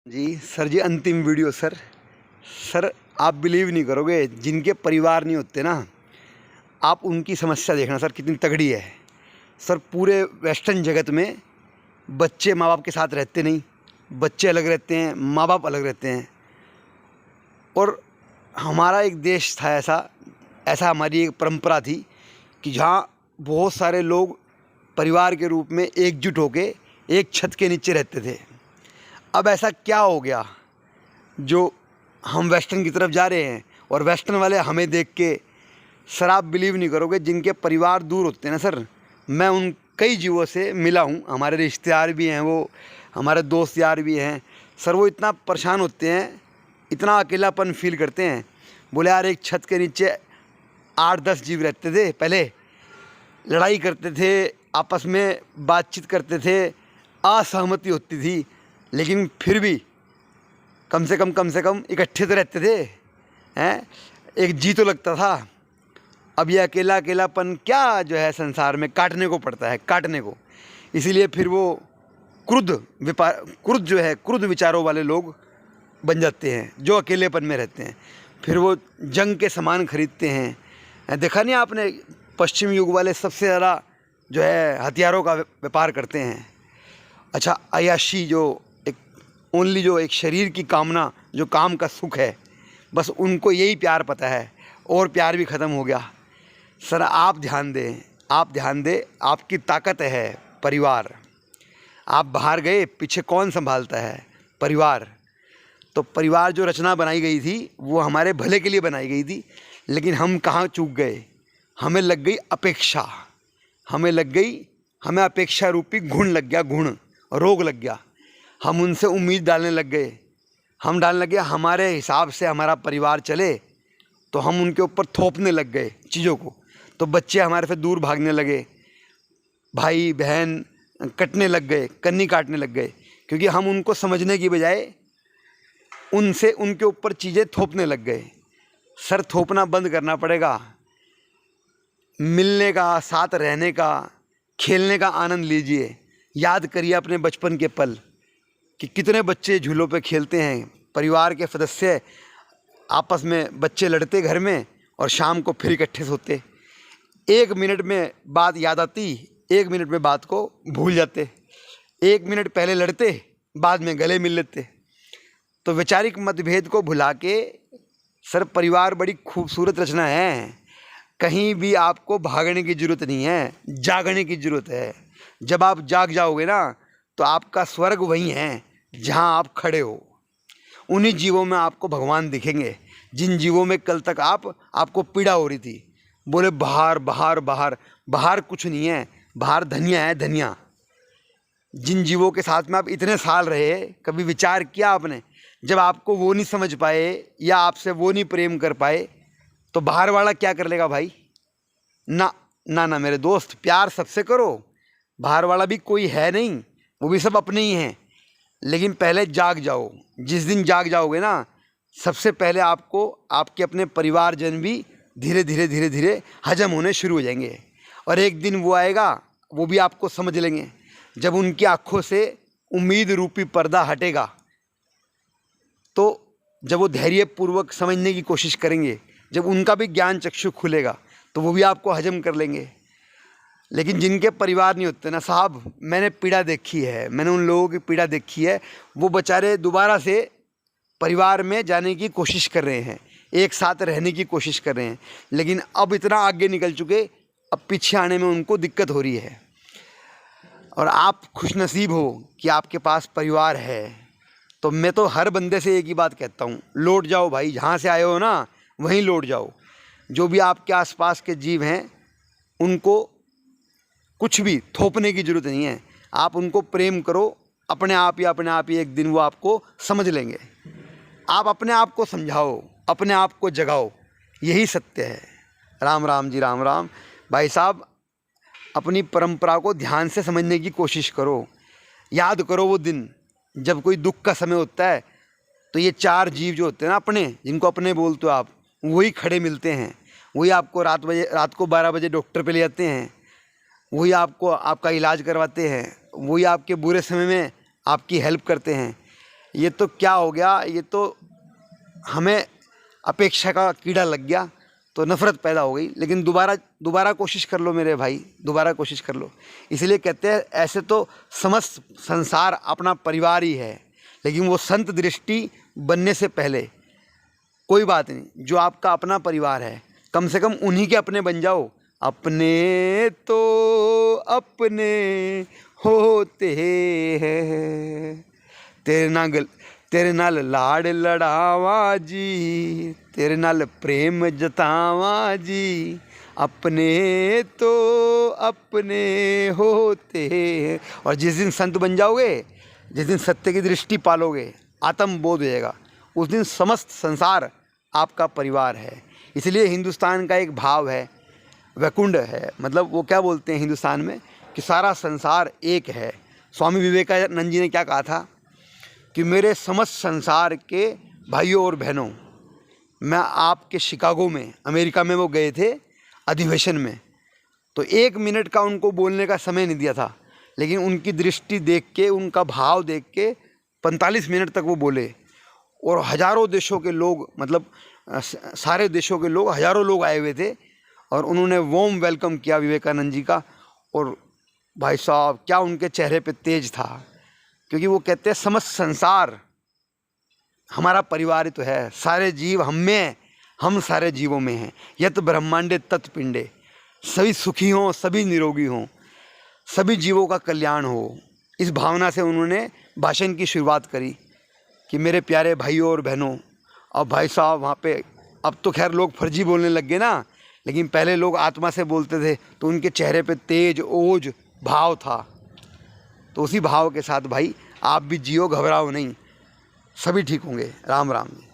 जी sir जी, अंतिम video sir. Sir आप believe नहीं करोगे, जिनके परिवार नहीं होते ना, आप उनकी समस्या देखना सर कितनी तगड़ी है। सर पूरे वेस्टर्न जगत में बच्चे माँ बाप के साथ रहते नहीं, बच्चे अलग रहते हैं, माँ बाप अलग रहते हैं। और हमारा एक देश था ऐसा ऐसा हमारी एक परंपरा थी कि जहाँ बहुत सारे लोग परिवार के रूप में एकजुट होके एक छत के नीचे रहते थे। अब ऐसा क्या हो गया जो हम वेस्टर्न की तरफ जा रहे हैं और वेस्टर्न वाले हमें देख के, सर आप बिलीव नहीं करोगे, जिनके परिवार दूर होते हैं ना सर, मैं उन कई जीवों से मिला हूँ, हमारे रिश्तेदार भी हैं, वो हमारे दोस्त यार भी हैं सर। वो इतना परेशान होते हैं, इतना अकेलापन फील करते हैं। बोले यार एक छत के नीचे 8-10 जीव रहते थे, पहले लड़ाई करते थे, आपस में बातचीत करते थे, असहमति होती थी, लेकिन फिर भी कम से कम इकट्ठे तो रहते थे, हैं, एक जी तो लगता था। अब ये अकेलापन क्या जो है संसार में काटने को पड़ता है, काटने को। इसीलिए फिर वो क्रुद्ध विचारों वाले लोग बन जाते हैं जो अकेलेपन में रहते हैं। फिर वो जंग के सामान खरीदते हैं। देखा नहीं आपने, पश्चिम युग वाले सबसे ज़्यादा जो है हथियारों का व्यापार करते हैं। अच्छा, अय्याशी जो एक शरीर की कामना, जो काम का सुख है, बस उनको यही प्यार पता है, और प्यार भी ख़त्म हो गया। सर आप ध्यान दें, आपकी ताकत है परिवार। आप बाहर गए, पीछे कौन संभालता है? परिवार। तो परिवार जो रचना बनाई गई थी वो हमारे भले के लिए बनाई गई थी, लेकिन हम कहाँ चूक गए? हमें लग गई अपेक्षा, हमें अपेक्षा रूपी घुण लग गया, रोग लग गया। हम उनसे उम्मीद डालने लग गए, हमारे हिसाब से हमारा परिवार चले, तो हम उनके ऊपर थोपने लग गए चीज़ों को। तो बच्चे हमारे से दूर भागने लगे, भाई बहन कटने लग गए, कन्नी काटने लग गए, क्योंकि हम उनको समझने की बजाय उनके ऊपर चीज़ें थोपने लग गए। सर थोपना बंद करना पड़ेगा। मिलने का, साथ रहने का, खेलने का आनंद लीजिए। याद करिए अपने बचपन के पल कि कितने बच्चे झूलों पे खेलते हैं, परिवार के सदस्य आपस में, बच्चे लड़ते घर में और शाम को फिर इकट्ठे सोते। 1 मिनट में बात याद आती, 1 मिनट में बात को भूल जाते। 1 मिनट पहले लड़ते, बाद में गले मिल लेते। तो वैचारिक मतभेद को भुला के, सर परिवार बड़ी खूबसूरत रचना है। कहीं भी आपको भागने की ज़रूरत नहीं है, जागने की ज़रूरत है। जब आप जाग जाओगे ना, तो आपका स्वर्ग वहीं है जहाँ आप खड़े हो। उन्हीं जीवों में आपको भगवान दिखेंगे, जिन जीवों में कल तक आपको पीड़ा हो रही थी। बोले बाहर कुछ नहीं है, बाहर धनिया है, धनिया। जिन जीवों के साथ में आप इतने साल रहे, कभी विचार किया आपने? जब आपको वो नहीं समझ पाए या आपसे वो नहीं प्रेम कर पाए, तो बाहर वाला क्या कर लेगा भाई? ना मेरे दोस्त, प्यार सबसे करो। बाहर वाला भी कोई है नहीं, वो भी सब अपने ही हैं। लेकिन पहले जाग जाओ। जिस दिन जाग जाओगे ना, सबसे पहले आपको आपके अपने परिवारजन भी धीरे धीरे हजम होने शुरू हो जाएंगे। और एक दिन वो आएगा, वो भी आपको समझ लेंगे। जब उनकी आँखों से उम्मीद रूपी पर्दा हटेगा, तो जब वो धैर्यपूर्वक समझने की कोशिश करेंगे, जब उनका भी ज्ञान चक्षु खुलेगा, तो वो भी आपको हजम कर लेंगे। लेकिन जिनके परिवार नहीं होते ना साहब, मैंने पीड़ा देखी है, मैंने उन लोगों की पीड़ा देखी है। वो बेचारे दोबारा से परिवार में जाने की कोशिश कर रहे हैं, एक साथ रहने की कोशिश कर रहे हैं, लेकिन अब इतना आगे निकल चुके, अब पीछे आने में उनको दिक्कत हो रही है। और आप खुशनसीब हो कि आपके पास परिवार है। तो मैं तो हर बंदे से एक ही बात कहता हूँ, लौट जाओ भाई, जहाँ से आए हो ना वहीं लौट जाओ। जो भी आपके आसपास के जीव हैं, उनको कुछ भी थोपने की ज़रूरत नहीं है। आप उनको प्रेम करो, अपने आप ही एक दिन वो आपको समझ लेंगे। आप अपने आप को समझाओ, अपने आप को जगाओ, यही सत्य है। राम राम जी, राम राम। भाई साहब, अपनी परंपरा को ध्यान से समझने की कोशिश करो। याद करो वो दिन जब कोई दुख का समय होता है, तो ये 4 जीव जो होते हैं ना अपने, जिनको अपने बोलते हो आप, वही खड़े मिलते हैं। वही आपको रात को 12 बजे डॉक्टर पे ले जाते हैं, वही आपको आपका इलाज करवाते हैं, वही आपके बुरे समय में आपकी हेल्प करते हैं। ये तो क्या हो गया, ये तो हमें अपेक्षा का कीड़ा लग गया, तो नफ़रत पैदा हो गई। लेकिन दोबारा कोशिश कर लो मेरे भाई, दोबारा कोशिश कर लो। इसलिए कहते हैं ऐसे तो समस्त संसार अपना परिवार ही है, लेकिन वो संत दृष्टि बनने से पहले कोई बात नहीं, जो आपका अपना परिवार है कम से कम उन्हीं के अपने बन जाओ। अपने तो अपने होते हैं, तेरे नाल लाड़ लड़ावा जी, तेरे नाल प्रेम जतावा जी, अपने तो अपने होते हैं। और जिस दिन संत बन जाओगे, जिस दिन सत्य की दृष्टि पालोगे, आत्म बोध हो जाएगा, उस दिन समस्त संसार आपका परिवार है। इसलिए हिंदुस्तान का एक भाव है, वैकुंठ है, मतलब वो क्या बोलते हैं हिंदुस्तान में कि सारा संसार एक है। स्वामी विवेकानंद जी ने क्या कहा था कि मेरे समस्त संसार के भाइयों और बहनों, मैं आपके शिकागो में, अमेरिका में वो गए थे अधिवेशन में, तो 1 मिनट का उनको बोलने का समय नहीं दिया था, लेकिन उनकी दृष्टि देख के, उनका भाव देख के 45 मिनट तक वो बोले। और हज़ारों देशों के लोग, मतलब सारे देशों के लोग, हज़ारों लोग आए हुए थे और उन्होंने वार्म वेलकम किया विवेकानंद जी का। और भाई साहब क्या उनके चेहरे पे तेज था, क्योंकि वो कहते हैं समस्त संसार हमारा परिवार ही तो है, सारे जीव हम में हैं, हम सारे जीवों में हैं। यत ब्रह्मांडे तत्पिंडे, सभी सुखी हों, सभी निरोगी हों, सभी जीवों का कल्याण हो। इस भावना से उन्होंने भाषण की शुरुआत करी कि मेरे प्यारे भाइयों और बहनों। अब भाई साहब वहाँ पे, अब तो खैर लोग फर्जी बोलने लग गए ना, लेकिन पहले लोग आत्मा से बोलते थे, तो उनके चेहरे पे तेज ओज भाव था। तो उसी भाव के साथ भाई आप भी जियो, घबराओ नहीं, सभी ठीक होंगे। राम राम जी।